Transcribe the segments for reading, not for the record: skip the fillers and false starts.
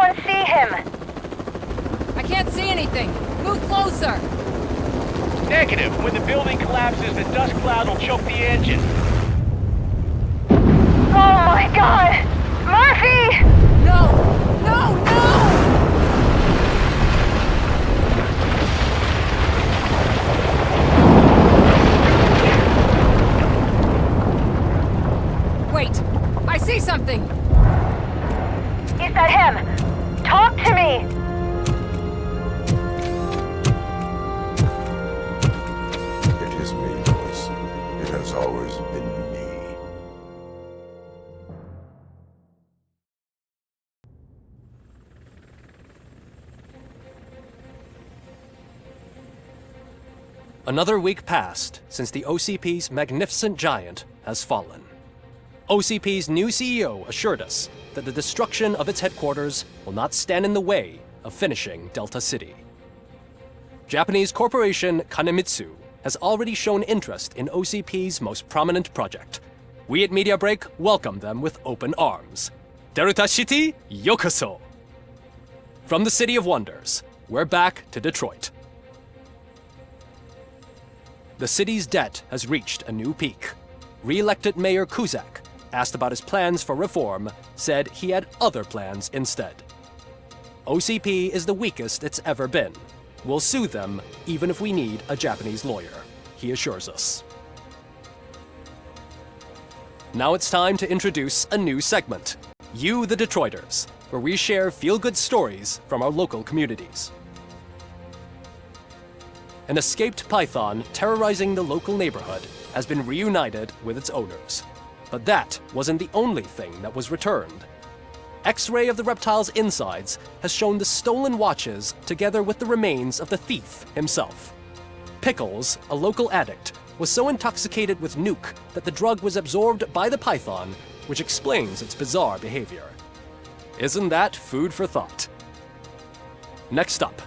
anyone see him? I can't see anything. Move closer. Negative. When the building collapses, the dust cloud will choke the engine. Oh my god! Murphy! No! No! No! Wait! I see something! Is that him? Talk to me! It is me, Louis. It has always been me. Another week passed since the OCP's magnificent giant has fallen. OCP's new CEO assured us that the destruction of its headquarters will not stand in the way of finishing Delta City. Japanese corporation Kanemitsu has already shown interest in OCP's most prominent project. We at Media Break welcome them with open arms. Delta City, yokoso! From the City of Wonders, we're back to Detroit. The city's debt has reached a new peak. Re-elected Mayor Cusack, asked about his plans for reform, said he had other plans instead. OCP is the weakest it's ever been. We'll sue them even if we need a Japanese lawyer, he assures us. Now it's time to introduce a new segment, You the Detroiters, where we share feel-good stories from our local communities. An escaped python terrorizing the local neighborhood has been reunited with its owners. But that wasn't the only thing that was returned. X-ray of the reptile's insides has shown the stolen watches together with the remains of the thief himself. Pickles, a local addict, was so intoxicated with nuke that the drug was absorbed by the python, which explains its bizarre behavior. Isn't that food for thought? Next up,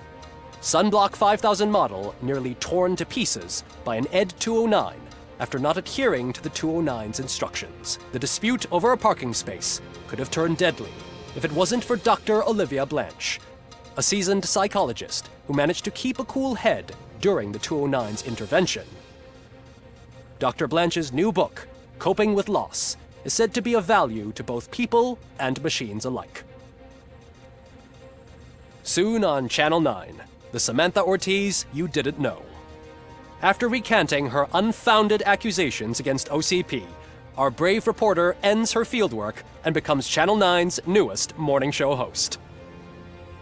Sunblock 5000 model nearly torn to pieces by an ED 209 after not adhering to the 209's instructions. The dispute over a parking space could have turned deadly if it wasn't for Dr. Olivia Blanche, a seasoned psychologist who managed to keep a cool head during the 209's intervention. Dr. Blanche's new book, Coping with Loss, is said to be of value to both people and machines alike. Soon on Channel 9, the Samantha Ortiz you didn't know. After recanting her unfounded accusations against OCP, our brave reporter ends her fieldwork and becomes Channel 9's newest morning show host.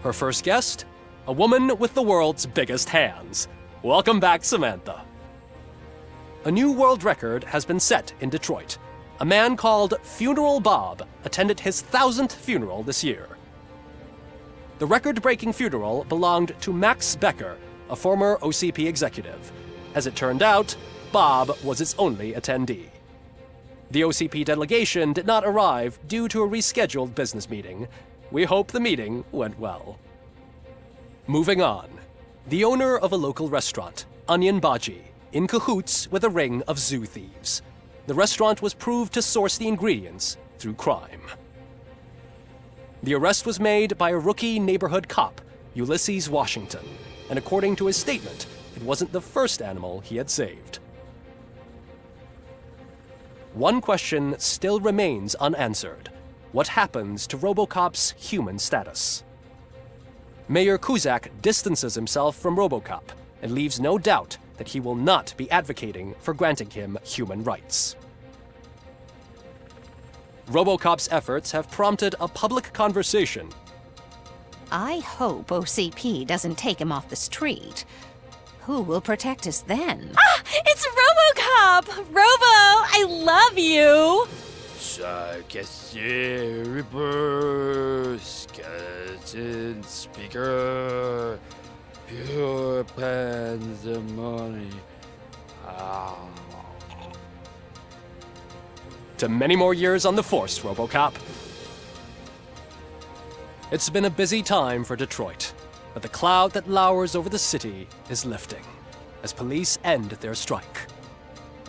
Her first guest? A woman with the world's biggest hands. Welcome back, Samantha. A new world record has been set in Detroit. A man called Funeral Bob attended his 1000th funeral this year. The record-breaking funeral belonged to Max Becker, a former OCP executive. As it turned out, Bob was its only attendee. The OCP delegation did not arrive due to a rescheduled business meeting. We hope the meeting went well. Moving on. The owner of a local restaurant, Onion Baji, in cahoots with a ring of zoo thieves. The restaurant was proved to source the ingredients through crime. The arrest was made by a rookie neighborhood cop, Ulysses Washington, and according to his statement, it wasn't the first animal he had saved. One question still remains unanswered. What happens to Robocop's human status? Mayor Cusack distances himself from Robocop and leaves no doubt that he will not be advocating for granting him human rights. Robocop's efforts have prompted a public conversation. I hope OCP doesn't take him off the street. Who will protect us then? Ah! It's Robocop! Robo, I love you! Reaper, skeleton speaker, pure pandemonium. To many more years on the force, Robocop. It's been a busy time for Detroit, but the cloud that lowers over the city is lifting as police end their strike.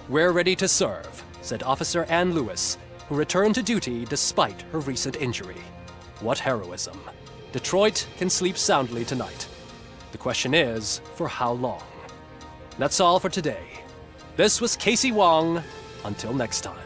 We're ready to serve, said Officer Ann Lewis, who returned to duty despite her recent injury. What heroism. Detroit can sleep soundly tonight. The question is, for how long? That's all for today. This was Casey Wong. Until next time.